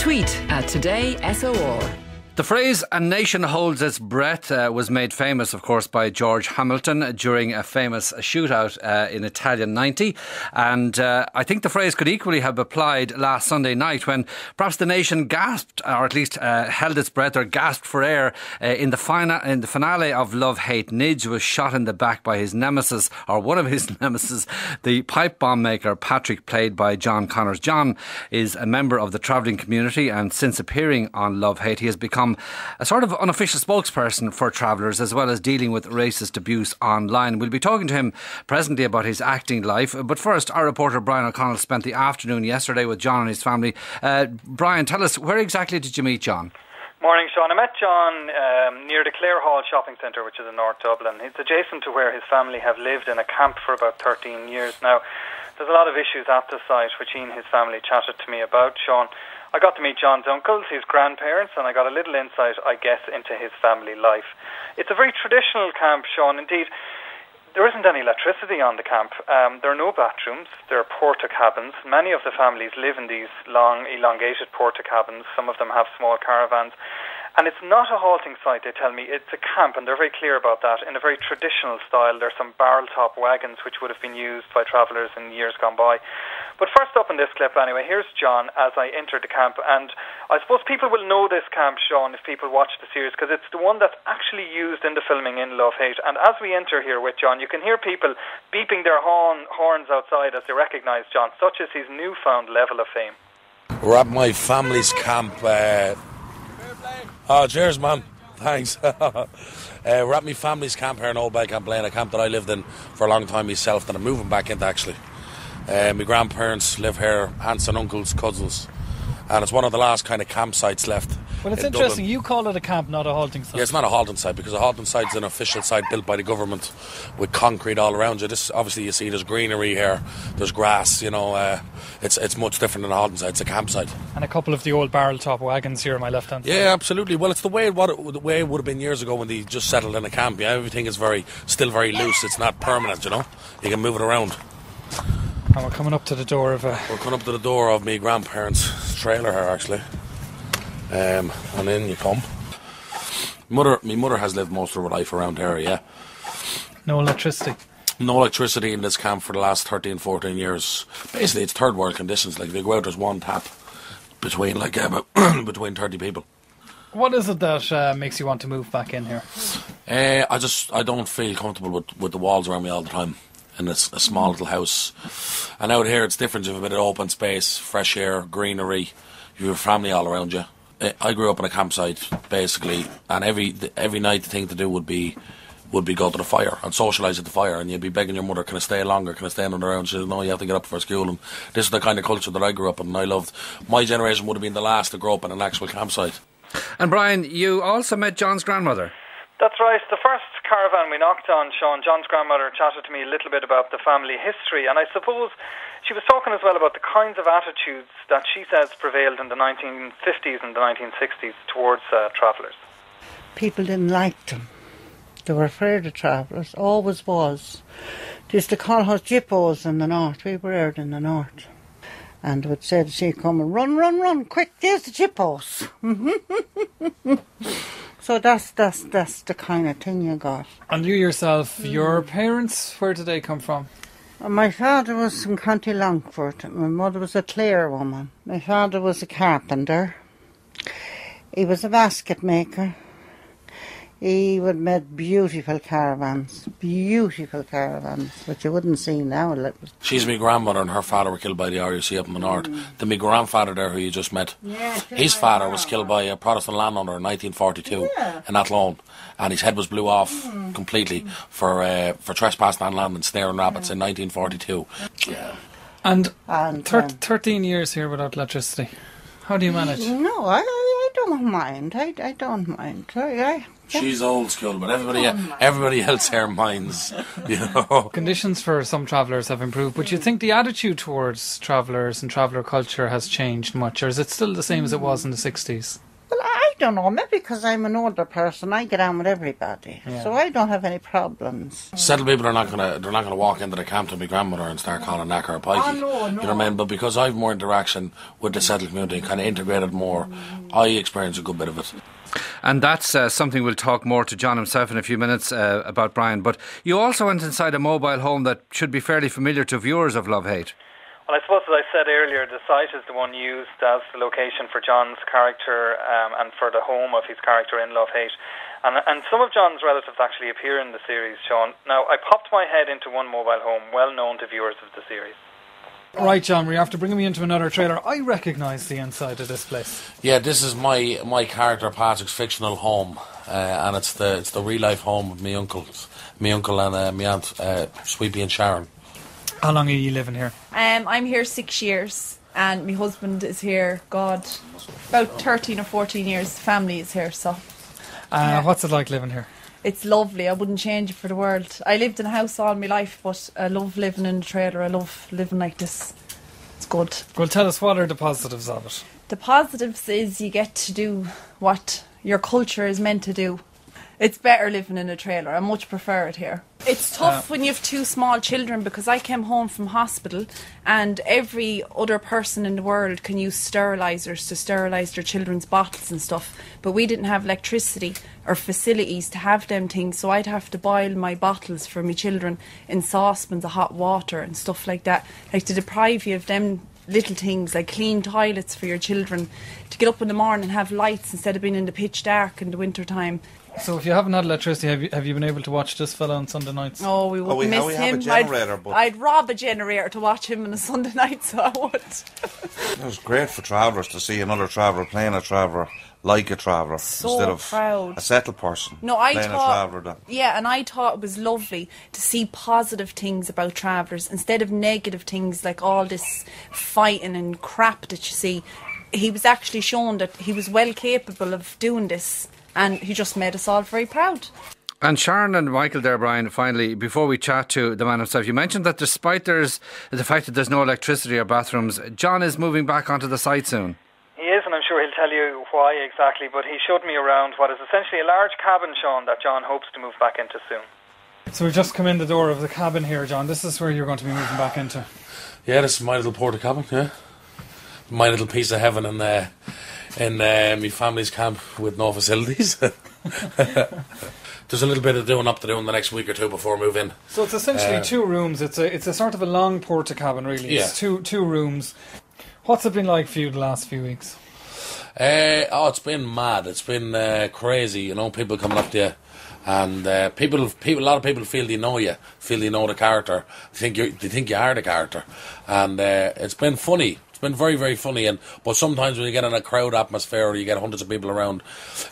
Tweet at Today SOR. The phrase "a nation holds its breath" was made famous, of course, by George Hamilton during a famous shootout in Italian 90. And I think the phrase could equally have applied last Sunday night when perhaps the nation gasped, or at least held its breath or gasped for air in the finale of Love Hate. Nidge was shot in the back by his nemesis, or one of his nemesis, the pipe bomb maker Patrick, played by John Connors. John is a member of the travelling community, and since appearing on Love Hate, he has become a sort of unofficial spokesperson for travellers, as well as dealing with racist abuse online. We'll be talking to him presently about his acting life. But first, our reporter Brian O'Connell spent the afternoon yesterday with John and his family. Brian, tell us, where exactly did you meet John? Morning, Sean. I met John near the Clare Hall shopping centre, which is in North Dublin. It's adjacent to where his family have lived in a camp for about 13 years now. There's a lot of issues at the site, which he and his family chatted to me about, Sean. I got to meet John's uncles, his grandparents, and I got a little insight, I guess, into his family life. It's a very traditional camp, Sean. Indeed, there isn't any electricity on the camp. There are no bathrooms. There are porta cabins. Many of the families live in these long, elongated porta cabins. Some of them have small caravans. And it's not a halting site, they tell me. It's a camp, and they're very clear about that, in a very traditional style. There's some barrel-top wagons which would have been used by travellers in years gone by. But first up in this clip anyway, here's John as I entered the camp. And I suppose people will know this camp, Sean, if people watch the series, because it's the one that's actually used in the filming in Love Hate. And as we enter here with John, you can hear people beeping their horns outside as they recognise John. Such is his newfound level of fame. We're at my family's camp. Oh, cheers, man. Thanks. We're at my family's camp here in Old Ballycamp, a camp that I lived in for a long time myself, that I'm moving back into, actually. My grandparents live here, aunts and uncles, cousins, and it's one of the last kind of campsites left. Well, it's interesting. Dublin. You call it a camp, not a halting site. Yeah, it's not a halting site, because a halting site is an official site built by the government with concrete all around you. This, obviously, you see there's greenery here, there's grass, you know. It's much different than a halting site. It's a campsite. And a couple of the old barrel-top wagons here on my left-hand side. Yeah, absolutely. Well, it's the way it would have been years ago when they just settled in a camp. Yeah, everything is still very loose. It's not permanent, you know. You can move it around. And we're coming up to the door of We're coming up to the door of my grandparents' trailer here, actually. And in you come. My mother has lived most of her life around here, yeah. No electricity? No electricity in this camp for the last 13, 14 years. Basically, it's third world conditions. Like, they go out, there's one tap between, between 30 people. What is it that makes you want to move back in here? I don't feel comfortable with the walls around me all the time. And it's a small little house. And out here it's different. You have a bit of open space, fresh air, greenery. You have a family all around you. I grew up in a campsite, basically, and every night the thing to do would be go to the fire and socialise at the fire, and you'd be begging your mother, can I stay longer, can I stay another hour? And she said, no, you have to get up for school. And this is the kind of culture that I grew up in and I loved. My generation would have been the last to grow up in an actual campsite. And Brian, you also met John's grandmother. That's right. The first caravan we knocked on, Sean, John's grandmother chatted to me a little bit about the family history, and I suppose she was talking as well about the kinds of attitudes that she says prevailed in the 1950s and the 1960s towards travellers. People didn't like them. They were afraid of travellers, always was. They used to call us jippos in the north. We were out in the north. And they would say to see coming, run, run, run, quick, there's the jippos. So that's the kind of thing you got. And you yourself, your parents, where did they come from? My father was from County Longford. My mother was a Clare woman. My father was a carpenter. He was a basket maker. He would make beautiful caravans, which you wouldn't see now. She's my grandmother, and her father were killed by the RUC up in the north. Then my grandfather there, who you just met, his father was killed by a Protestant landowner in 1942 in Athlone, and his head was blew off completely for trespassing on land and snaring rabbits in 1942. Yeah. And 13 years here without electricity. How do you manage? No, I don't mind. I don't mind. She's old school, but everybody else here minds, you know. Conditions for some travellers have improved, but you think the attitude towards travellers and traveller culture has changed much, or is it still the same as it was in the 60s? Well, I don't know, maybe because I'm an older person, I get on with everybody, so I don't have any problems. Settled people are not gonna walk into the camp to my grandmother and start calling Knacker or Pikey. Oh, no. You know what I mean? But because I've more interaction with the settled community, kind of integrated more, I experience a good bit of it. And that's something we'll talk more to John himself in a few minutes about, Brian. But you also went inside a mobile home that should be fairly familiar to viewers of Love Hate. Well, I suppose, as I said earlier, the site is the one used as the location for John's character and for the home of his character in Love Hate. And some of John's relatives actually appear in the series, Sean. Now, I popped my head into one mobile home well known to viewers of the series. Right, John, after bringing me into another trailer, I recognise the inside of this place. Yeah, this is my character Patrick's fictional home, and it's the real life home of my uncle and my aunt Sweepy and Sharon. How long are you living here? I'm here 6 years, and my husband is here, about 13 or 14 years. Family is here, so. What's it like living here? It's lovely. I wouldn't change it for the world. I lived in a house all my life, but I love living in a trailer. I love living like this. It's good. Well, tell us, what are the positives of it? The positives is you get to do what your culture is meant to do. It's better living in a trailer. I much prefer it here. It's tough when you have two small children, because I came home from hospital and every other person in the world can use sterilisers to sterilise their children's bottles and stuff, but we didn't have electricity or facilities to have them things, so I'd have to boil my bottles for my children in saucepans of hot water and stuff like that, like to deprive you of them little things like clean toilets for your children, to get up in the morning and have lights instead of being in the pitch dark in the winter time. So if you haven't had electricity, have you been able to watch this fella on Sunday nights? Oh, we would miss him. I'd rob a generator to watch him on a Sunday night, so I would. It was great for travellers to see another traveller playing a traveller like a traveller instead of proud. A settled person. No, I playing thought, a traveller. yeah, and I thought it was lovely to see positive things about travellers instead of negative things like all this fighting and crap that you see. He was actually shown that he was well capable of doing this, and he just made us all very proud. And Sharon and Michael there, Brian, finally, before we chat to the man himself, you mentioned that despite the fact that there's no electricity or bathrooms, John is moving back onto the site soon. He is, and I'm sure he'll tell you why exactly, but he showed me around what is essentially a large cabin, Sean, that John hopes to move back into soon. So we've just come in the door of the cabin here, John. This is where you're going to be moving back into. Yeah, this is my little porta cabin, yeah. My little piece of heaven in my family's camp with no facilities. There's a little bit of doing up to do in the next week or two before we move in. So it's essentially 2 rooms. It's a sort of a long porta cabin, really. Yeah. It's two rooms. What's it been like for you the last few weeks? It's been mad. It's been crazy. You know, people coming up to you, and a lot of people feel they know you, feel they know the character. They think you are the character, and it's been funny. It's been very, very funny, but sometimes when you get in a crowd atmosphere or you get hundreds of people around,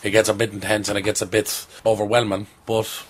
it gets a bit intense and it gets a bit overwhelming. But,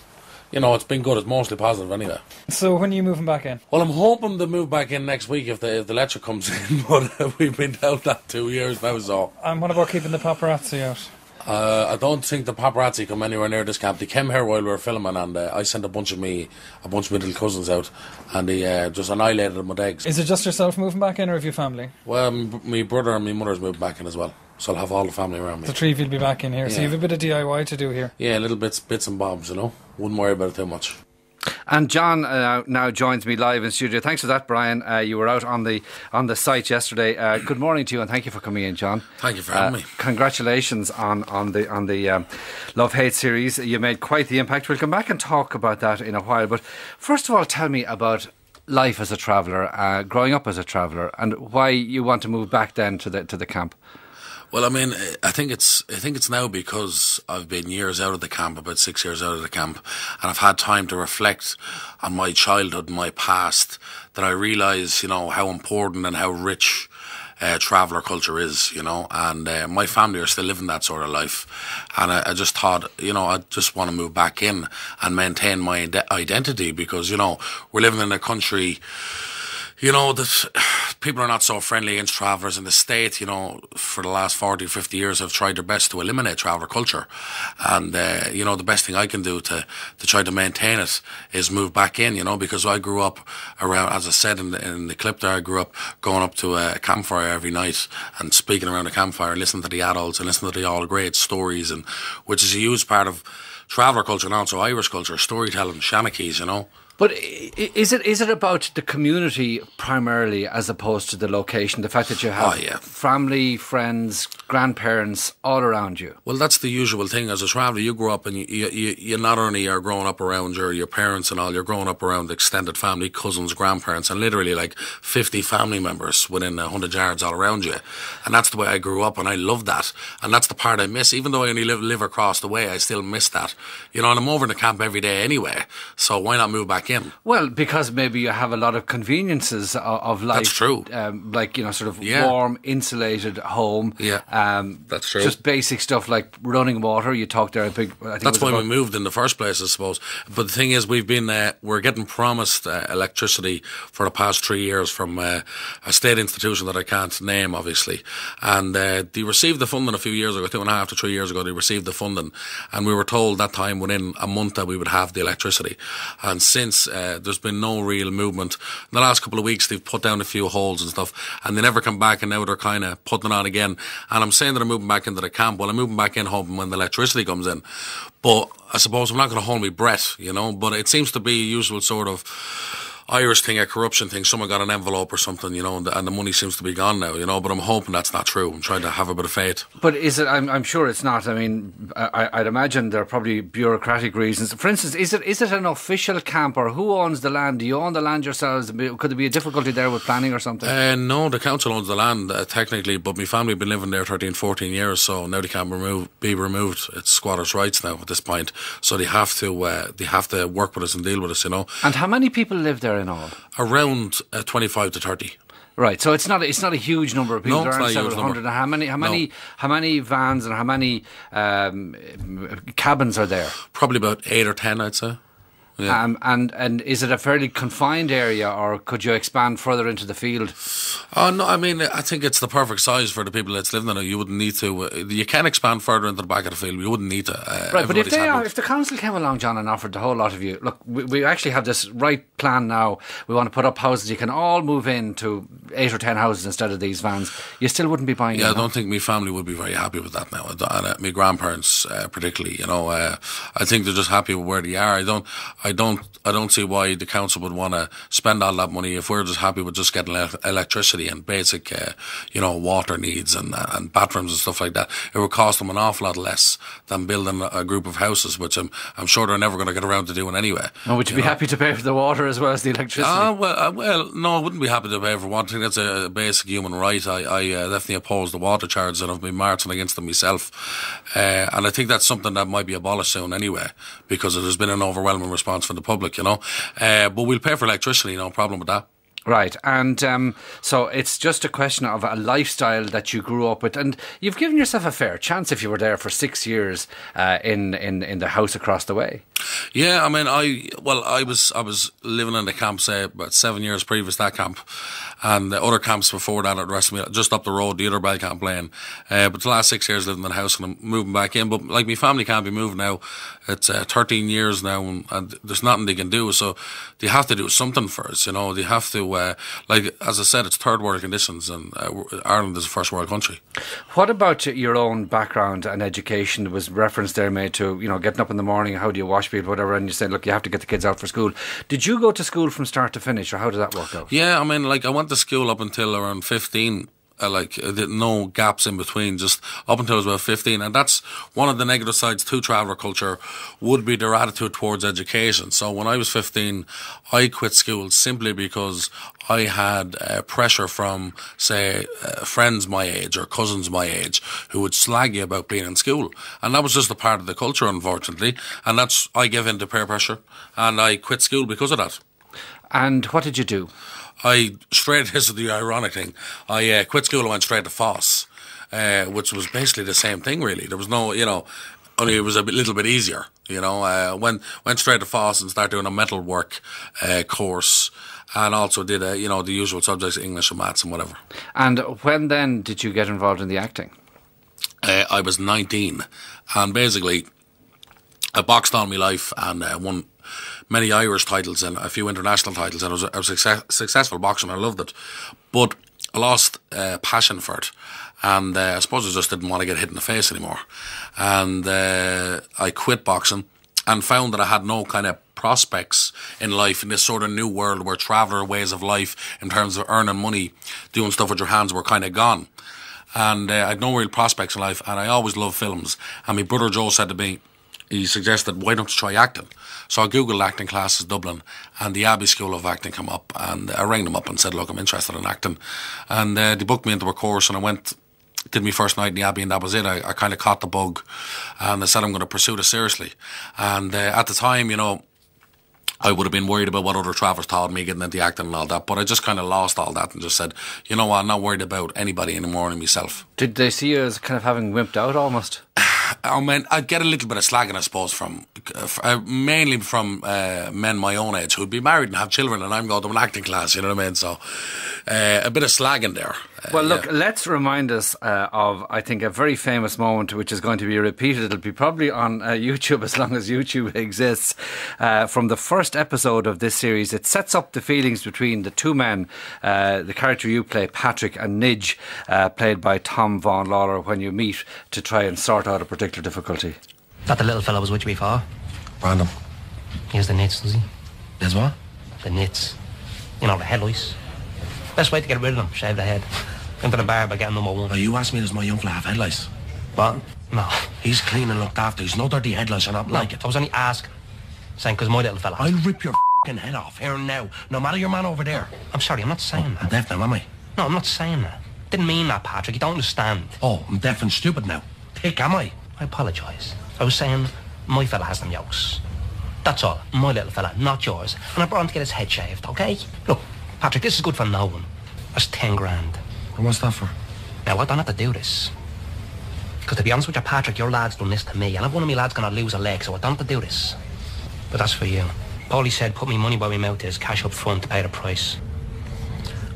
you know, it's been good. It's mostly positive anyway. So when are you moving back in? Well, I'm hoping to move back in next week if the lecture comes in, but we've been down that 2 years now, so. And what about keeping the paparazzi out? I don't think the paparazzi come anywhere near this camp. They came here while we were filming, and I sent a bunch of my little cousins out, and they just annihilated them with eggs. Is it just yourself moving back in, or have you family? Well, my brother and my mother's moved back in as well, so I'll have all the family around me. The 3 of you'll be back in here, Yeah. so you have a bit of DIY to do here. Yeah, little bits and bobs, you know. Wouldn't worry about it too much. And John now joins me live in studio. Thanks for that, Brian. You were out on the site yesterday. Good morning to you, and thank you for coming in, John. Thank you for having me. Congratulations on the Love Hate series. You made quite the impact. We'll come back and talk about that in a while. But first of all, tell me about life as a traveller, growing up as a traveller, and why you want to move back then to the camp. Well, I mean, I think it's now because I've been years out of the camp, about 6 years out of the camp, and I've had time to reflect on my childhood and my past, that I realise, you know, how important and how rich traveller culture is, you know, and my family are still living that sort of life, and I just thought, you know, I just want to move back in and maintain my identity, because, you know, we're living in a country, you know, that people are not so friendly against travellers in the state, you know, for the last 40 or 50 years have tried their best to eliminate traveller culture. And, you know, the best thing I can do to try to maintain it is move back in, you know, because I grew up around, as I said in the clip there, I grew up going up to a campfire every night and speaking around a campfire and listening to the adults and listening to the all great stories, and which is a huge part of traveller culture and also Irish culture, storytelling, shanachis, you know. But is it about the community primarily as opposed to the location? The fact that you have family, friends, grandparents all around you? Well, that's the usual thing. As a traveller, you grow up and you not only are growing up around your parents and all, you're growing up around extended family, cousins, grandparents, and literally like 50 family members within 100 yards all around you. And that's the way I grew up, and I love that. And that's the part I miss. Even though I only live across the way, I still miss that. You know, and I'm over in the camp every day anyway, so why not move back in? Well, because maybe you have a lot of conveniences of life. That's true. Like, you know, sort of warm, insulated home. Yeah, that's true. Just basic stuff like running water. You talked there, I think that's why we moved in the first place, I suppose. But the thing is, we're getting promised electricity for the past 3 years from a state institution that I can't name, obviously. And they received the funding a few years ago, 2.5 to 3 years ago, they received the funding. And we were told that time within a month that we would have the electricity. And since there's been no real movement. In the last couple of weeks, they've put down a few holes and stuff, and they never come back, and now they're kind of putting it on again. And I'm saying that I'm moving back into the camp. Well, I'm moving back in hoping when the electricity comes in. But I suppose I'm not going to hold my breath, you know. But it seems to be a usual sort of Irish thing, a corruption thing. Someone got an envelope or something, you know, and the money seems to be gone now, you know. But I'm hoping that's not true. I'm trying to have a bit of faith. But is it? I'm sure it's not. I mean, I'd imagine there are probably bureaucratic reasons. For instance, is it an official camp, or who owns the land? Do you own the land yourselves? Could there be a difficulty there with planning or something? No, the council owns the land technically, but my family have been living there 13, 14 years, so now they can't be removed. It's squatters' rights now at this point, so they have to work with us and deal with us, you know. And how many people live there in all? Around 25 to 30. Right, so it's not a huge number of people. No, it's not a huge several hundred. How many vans and how many cabins are there? Probably about 8 or 10, I'd say. Yeah. And is it a fairly confined area, or could you expand further into the field? Oh no, I mean, I think it's the perfect size for the people that's living in it. You wouldn't need to. You can expand further into the back of the field. You wouldn't need to. Right, but if the council came along, John, and offered the whole lot of you, look, we actually have this right plan now. We want to put up houses. You can all move into 8 or 10 houses instead of these vans. You still wouldn't be buying. Yeah, I don't think my family would be very happy with that now. And my grandparents, particularly, you know, I think they're just happy with where they are. I don't see why the council would want to spend all that money if we're just happy with just getting electricity and basic, you know, water needs and bathrooms and stuff like that. It would cost them an awful lot less than building a group of houses, which I'm sure they're never going to get around to doing anyway. And would you be happy to pay for the water as well as the electricity? Well, no, I wouldn't be happy to pay for water. I think that's a basic human right. I definitely oppose the water charges, and I've been marching against them myself. And I think that's something that might be abolished soon anyway, because there's been an overwhelming response from the public, you know. But we'll pay for electricity, no problem with that. Right, and so it's just a question of a lifestyle that you grew up with, and you've given yourself a fair chance if you were there for 6 years in the house across the way. Yeah, I mean, I was living in the camp, say, about 7 years previous to that camp, and the other camps before that, the rest of me, just up the road, the other Bell Camp Lane. But the last 6 years living in the house, and I'm moving back in. But like, my family can't be moved now. It's 13 years now, and there's nothing they can do. So they have to do something for us, you know. They have to, like, as I said, it's third world conditions, and Ireland is a first world country. What about your own background and education? There was reference there made to, you know, getting up in the morning, how do you wash people, whatever, and you said, look, you have to get the kids out for school. Did you go to school from start to finish, or how did that work out? Yeah, I mean, like, I went to school up until around 15. No gaps in between, just up until I was about 15. And that's one of the negative sides to traveller culture, would be their attitude towards education. So when I was 15, I quit school simply because I had pressure from, say, friends my age or cousins my age who would slag you about being in school. And that was just a part of the culture, unfortunately. And I gave in to peer pressure, and I quit school because of that. And what did you do? This is the ironic thing, I quit school and went straight to FOSS, which was basically the same thing, really. There was no, you know, only it was a little bit easier. You know, went straight to Foss and started doing a metal work course, and also did the usual subjects, English and maths and whatever. And when then did you get involved in the acting? I was 19, and basically I boxed all my life and won many Irish titles and a few international titles, and I was a successful boxer and I loved it, but I lost passion for it. And I suppose I just didn't want to get hit in the face anymore. And I quit boxing and found that I had no kind of prospects in life in this sort of new world where traveller ways of life in terms of earning money, doing stuff with your hands were kind of gone. And I had no real prospects in life, and I always loved films. And my brother Joe said to me, he suggested, why don't you try acting? So I googled acting classes Dublin, and the Abbey School of Acting came up, and I rang them up and said, look, I'm interested in acting. And they booked me into a course, and I went, did my first night in the Abbey, and that was it. I kind of caught the bug, and I said I'm going to pursue this seriously. And at the time, you know, I would have been worried about what other travellers thought of me getting into acting and all that, but I just kind of lost all that and just said, you know what, I'm not worried about anybody anymore than myself. Did they see you as kind of having wimped out almost? I mean, I'd get a little bit of slagging, I suppose, from mainly from men my own age who'd be married and have children, and I'm going to an acting class, you know what I mean? So a bit of slagging there. Well, look, let's remind us of, I think, a very famous moment which is going to be repeated. It'll be probably on YouTube as long as YouTube exists. From the first episode of this series, it sets up the feelings between the two men, the character you play, Patrick, and Nidge, played by Tom Vaughan Lawler, when you meet to try and sort out a particular difficulty. That the little fella was with you before? Random. He has the nits, does he? There's what? The nits. You know, the head lice. Best way to get rid of them, shave the head. Into the barber, get number one. Oh, you asked me, does my young fella have head lice? What? No. He's clean and looked after. He's no dirty head lice, and I don't like it. I was only asking. Saying, because my little fella... I'll rip your f***ing head off here and now, no matter your man over there. I'm sorry, I'm not saying that. I'm deaf now, am I? No, I'm not saying that. Didn't mean that, Patrick. You don't understand. Oh, I'm deaf and stupid now. Thick, am I? I apologise. I was saying, my fella has them yokes. That's all. My little fella, not yours. And I brought him to get his head shaved, okay? Look, Patrick, this is good for no one. That's 10 grand. And what's that for? Now, I don't have to do this. Because to be honest with you, Patrick, your lad's done this to me, and if one of my lads gonna lose a leg, so I don't have to do this. But that's for you. Paulie said, put me money where my mouth is, cash up front to pay the price.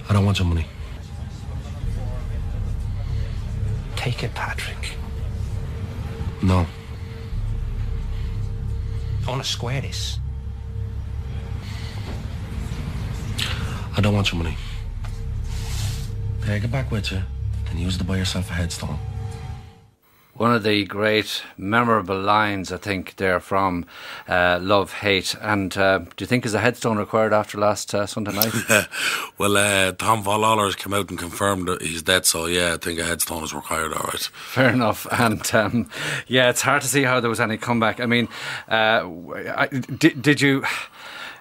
I don't want your money. Take it, Patrick. No. I want to square this. I don't want your money. Take it back with you and use it to buy yourself a headstone. One of the great memorable lines, I think, there from Love, Hate. And do you think is a headstone required after last Sunday night? Well, Tom Vaughan Lawler has come out and confirmed that he's dead, so yeah, I think a headstone is required, all right. Fair enough. And yeah, it's hard to see how there was any comeback. I mean, did you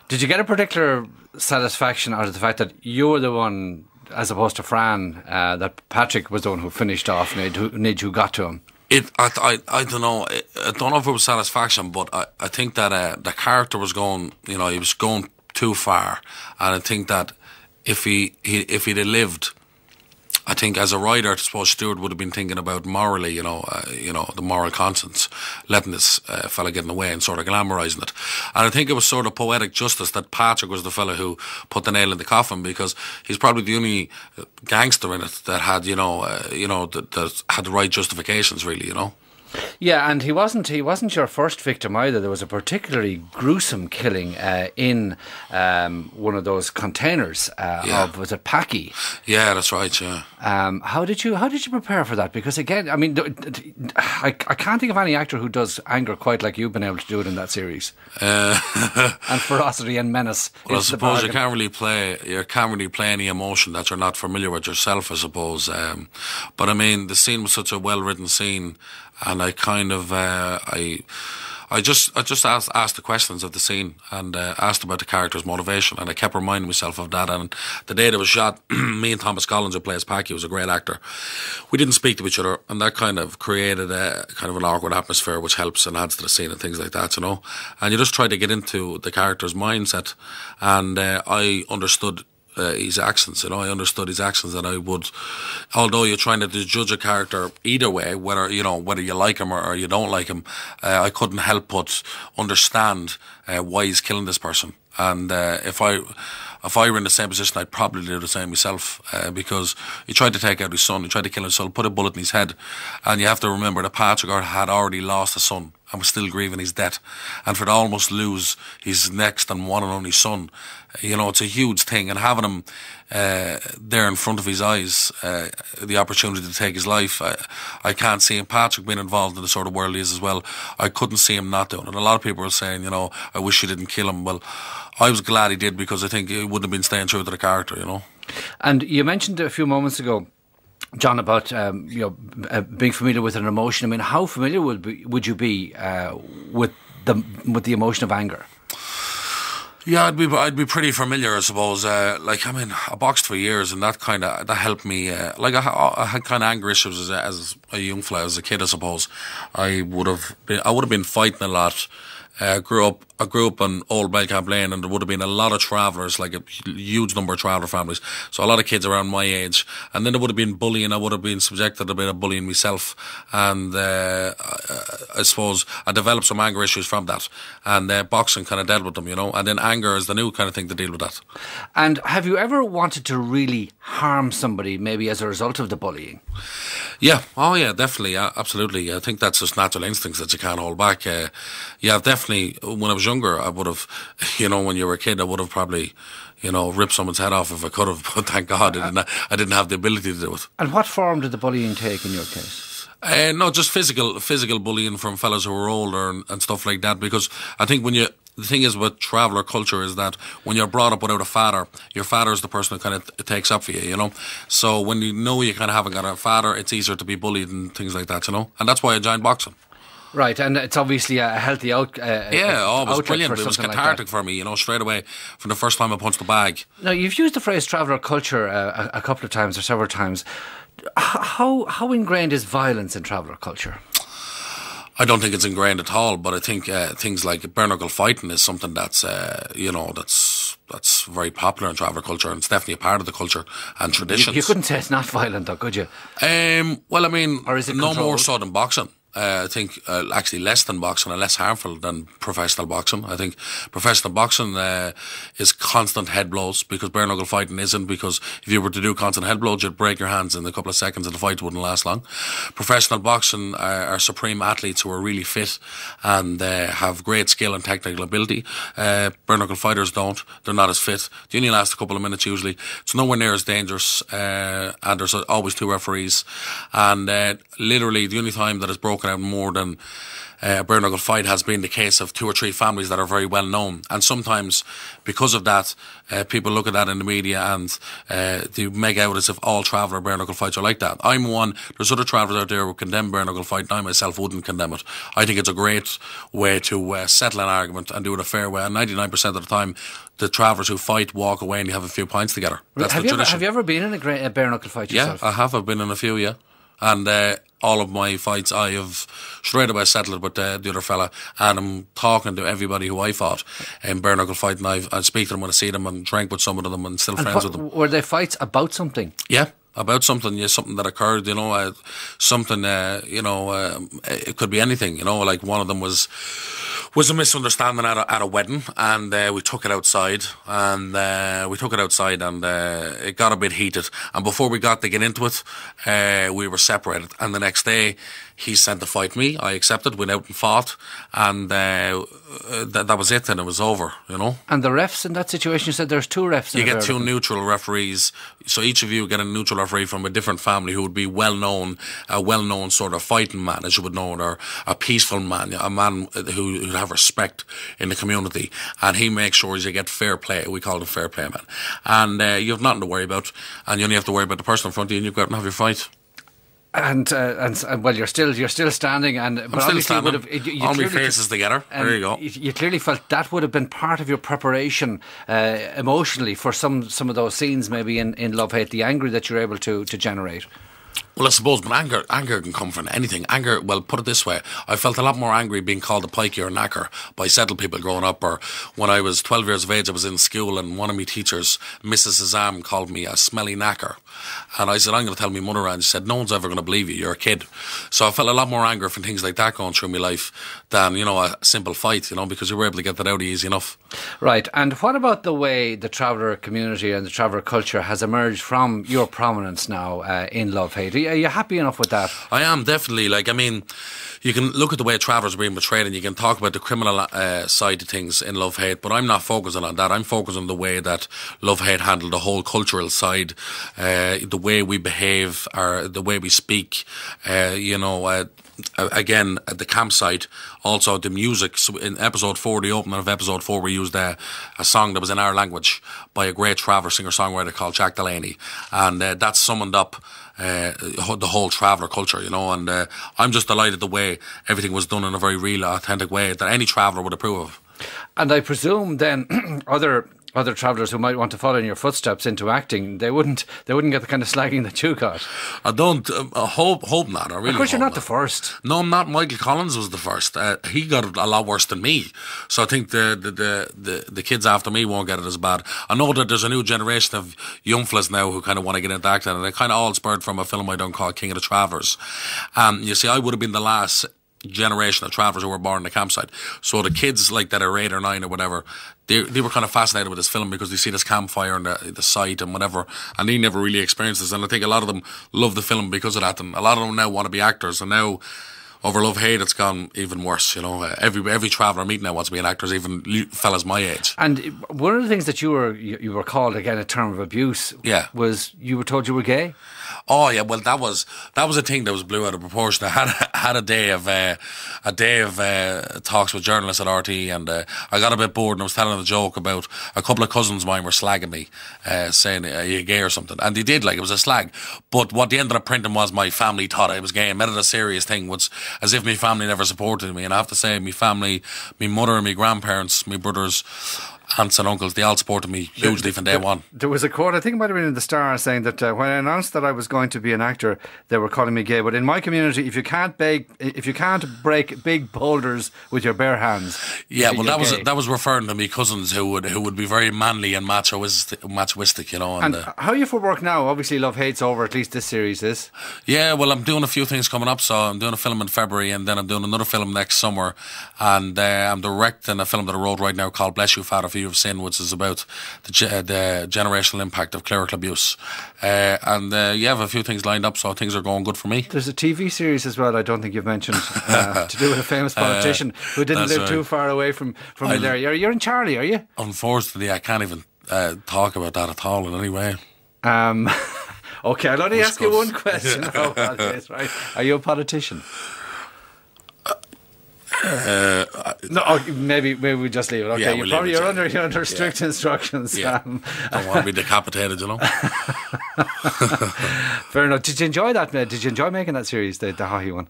get a particular satisfaction out of the fact that you were the one, as opposed to Fran, that Patrick was the one who finished off Nidge, who got to him? I don't know. I don't know if it was satisfaction, but I think that the character was going, he was going too far, and I think that if he'd have lived, I think as a writer, I suppose Stewart would have been thinking about morally, the moral conscience, letting this fella get in the way and sort of glamorising it. And I think it was sort of poetic justice that Patrick was the fella who put the nail in the coffin, because he's probably the only gangster in it that had, that had the right justifications, really, Yeah, and he wasn't your first victim either. There was a particularly gruesome killing in one of those containers was it Paki? Yeah, that's right. Yeah. How did you prepare for that? Because again, I mean, I can't think of any actor who does anger quite like you've been able to do it in that series. And ferocity and menace. Well, I suppose you can't really play any emotion that you're not familiar with yourself, I suppose. But I mean, the scene was such a well-written scene. And I kind of, I just asked the questions of the scene and asked about the character's motivation, and I kept reminding myself of that. And the day it was shot, me and Thomas Collins, who plays Paki, was a great actor, we didn't speak to each other, and that kind of created a kind of an awkward atmosphere, which helps and adds to the scene and things like that, And you just try to get into the character's mindset, and I understood his actions. You know, I understood his actions, and I would, although you're trying to judge a character either way, whether you like him or you don't like him, I couldn't help but understand why he's killing this person. And if I were in the same position, I'd probably do the same myself, because he tried to take out his son, he tried to kill his son, put a bullet in his head. And you have to remember that Patrick had already lost a son and was still grieving his death. And for to almost lose his next and one and only son, you know, it's a huge thing. And having him there in front of his eyes, the opportunity to take his life, I can't see him. Patrick being involved in the sort of world he is as well, I couldn't see him not doing it. And a lot of people are saying, you know, I wish you didn't kill him. Well, I was glad he did, because I think he wouldn't have been staying true to the character, you know. And you mentioned a few moments ago, John, about being familiar with an emotion. I mean, how familiar would you be with the emotion of anger? Yeah, I'd be pretty familiar, I suppose. I boxed for years, and that helped me. I had kind of anger issues as a young fella, as a kid, I suppose. I would have been fighting a lot. I grew up in Old Belcamp Lane, and there would have been a lot of travellers, like a huge number of traveller families. So a lot of kids around my age. And then there would have been bullying. I would have been subjected to a bit of bullying myself. And I suppose I developed some anger issues from that. And boxing kind of dealt with them, you know. And then anger is the new kind of thing to deal with that. And have you ever wanted to really harm somebody, maybe as a result of the bullying? Yeah. Oh, yeah, definitely. Yeah, absolutely. I think that's just natural instincts that you can't hold back. Yeah, definitely. When I was younger, I would have, you know, when you were a kid, I would have probably, you know, ripped someone's head off if I could have. But thank God I didn't have the ability to do it. And what form did the bullying take in your case? No, just physical bullying from fellas who were older and stuff like that. Because I think the thing is with traveller culture is that when you're brought up without a father, your father is the person who kind of takes up for you, you know. So when you know you kind of haven't got a father, it's easier to be bullied and things like that, you know. And that's why I joined boxing. Right, and it's obviously a healthy it was brilliant. It was cathartic for me, you know, straight away from the first time I punched the bag. Now, you've used the phrase traveller culture a couple of times or several times. How ingrained is violence in traveller culture? I don't think it's ingrained at all, but I think things like bare knuckle fighting is something that's very popular in traveller culture, and it's definitely a part of the culture and traditions. You couldn't say it's not violent, though, could you? Well, I mean, or is it no more so than boxing. I think actually less than boxing and less harmful than professional boxing. I think professional boxing is constant head blows, because bare knuckle fighting isn't, because if you were to do constant head blows, you'd break your hands in a couple of seconds and the fight wouldn't last long. Professional boxing are supreme athletes who are really fit and have great skill and technical ability. Bare knuckle fighters don't. They're not as fit. They only last a couple of minutes usually. It's nowhere near as dangerous, and there's always two referees. And literally the only time that it's broken out more than a bare knuckle fight has been the case of 2 or 3 families that are very well known, and sometimes because of that people look at that in the media and they make out as if all traveller bare knuckle fights are like that. I'm one. There's other travellers out there who condemn bare knuckle fight, and I myself wouldn't condemn it. I think it's a great way to settle an argument and do it a fair way, and 99% of the time the travellers who fight walk away and you have a few pints together. That's the tradition. Have you ever been in a bare knuckle fight yourself? Yeah, I have. I've been in a few, yeah. And all of my fights I have straight away settled with the other fella, and I'm talking to everybody who I fought in bare knuckle fight, and I speak to them when I see them and drank with some of them and still friends with them. Were they fights about something? Yeah. About something, something that occurred, you know, something, it could be anything, you know, like one of them was a misunderstanding at a wedding, and we took it outside, and it got a bit heated, and before we got to get into it, we were separated, and the next day he sent to fight me. I accepted, went out and fought, and that was it, and it was over, you know. And the refs in that situation, you said there's 2 refs. You get 2 neutral referees, so each of you get a neutral referee from a different family who would be a well-known sort of fighting man, as you would know, or a peaceful man, a man who would have respect in the community, and he makes sure you get fair play. We call it fair play, man. And you have nothing to worry about, and you only have to worry about the person in front of you, and you go out and have your fight. And well, you're still standing, but I'm still standing. All my faces together. There you go. You clearly felt that would have been part of your preparation emotionally for some of those scenes, maybe in Love Hate, the anger that you're able to generate. Well, I suppose, but anger can come from anything. Anger, well, put it this way, I felt a lot more angry being called a pikey or a knacker by settled people growing up, or when I was 12 years of age, I was in school and one of my teachers, Mrs. Azam, called me a smelly knacker. And I said, I'm going to tell my mother, and she said, no one's ever going to believe you, you're a kid. So I felt a lot more anger from things like that going through my life than, a simple fight, because you were able to get that out easy enough. Right, and what about the way the traveller community and the traveller culture has emerged from your prominence now in Love Hate? Are you happy enough with that? I am, definitely. You can look at the way travellers are being portrayed and you can talk about the criminal side of things in Love Hate, but I'm not focusing on that. I'm focusing on the way that Love Hate handled the whole cultural side, the way we behave, or the way we speak, again, at the campsite, also the music. So in episode 4, the opening of episode 4, we used a song that was in our language by a great traveller singer-songwriter called Jack Delaney, and that summoned up the whole traveller culture, and I'm just delighted the way everything was done in a very real, authentic way that any traveller would approve of. And I presume then other travellers who might want to follow in your footsteps into acting, they wouldn't get the kind of slagging that you got. I don't hope not. I really. Of course, you're not the first. No, I'm not. Michael Collins was the first. He got it a lot worse than me. So I think the kids after me won't get it as bad. I know that there's a new generation of young fellas now who kind of want to get into acting, and it kind of all spurred from a film I done called King of the Travellers. You see, I would have been the last generation of travellers who were born in the campsite. So the kids like that are 8 or 9 or whatever, they were kind of fascinated with this film because they see this campfire and the site and whatever, and they never really experienced this. And I think a lot of them love the film because of that, and a lot of them now want to be actors. And now over Love Hate, it's gone even worse. Every traveller I meet now wants to be an actor, even fellas my age. And one of the things that you were called, again, a term of abuse, was you were told you were gay. Oh yeah, well that was a thing that was blew out of proportion. I had a day of talks with journalists at RT, and I got a bit bored and I was telling a joke about a couple of cousins of mine were slagging me, saying, "Are you gay or something?" And they did, it was a slag. But what they ended up printing was my family thought I was gay and made it a serious thing, was as if my family never supported me. And I have to say, my family, my mother and my grandparents, my brothers, aunts and uncles, they all supported me hugely from day one. There was a quote, I think it might have been in the Star, saying that when I announced that I was going to be an actor, they were calling me gay. But in my community, if you can't break big boulders with your bare hands, yeah, well, that was referring to me cousins who would be very manly and machoistic, And how are you for work now? Obviously, Love Hate's over. At least this series is. Yeah, well, I'm doing a few things coming up. So I'm doing a film in February, and then I'm doing another film next summer, and I'm directing a film that I wrote right now called Bless You, Father, For You Have Sinned, which is about the generational impact of clerical abuse. I have a few things lined up, so things are going good for me. There's a TV series as well I don't think you've mentioned, to do with a famous politician who didn't live too far away from you there. You're in Charlie, are you? Unfortunately, I can't even talk about that at all in any way. Okay, I'll only ask you one question about this, right? Are you a politician? No, maybe we just leave it. Okay, yeah, you're under strict instructions. Yeah. Don't want to be decapitated, Fair enough. Did you enjoy that? Did you enjoy making that series, the hockey one?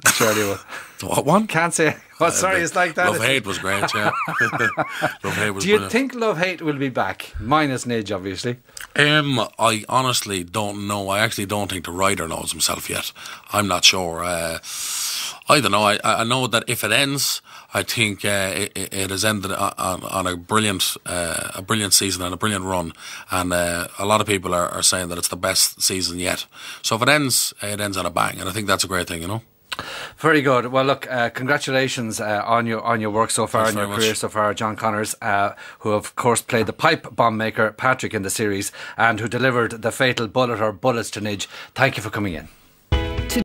The Charlie one. What one? Can't say. Oh, sorry, it's like that. Love Hate was great, yeah. Love Hate was Do you brilliant. think Love Hate will be back? Minus Nidge, obviously. I honestly don't know. I actually don't think the writer knows himself yet. I'm not sure. I don't know. I know that if it ends, I think it has ended on a brilliant season and a brilliant run, and a lot of people are saying that it's the best season yet. So if it ends on a bang, and I think that's a great thing, Very good. Well, look, congratulations on your work so far, and your career so far, John Connors, who of course played the pipe bomb maker Patrick in the series, and who delivered the fatal bullet or bullets to Nidge. Thank you for coming in.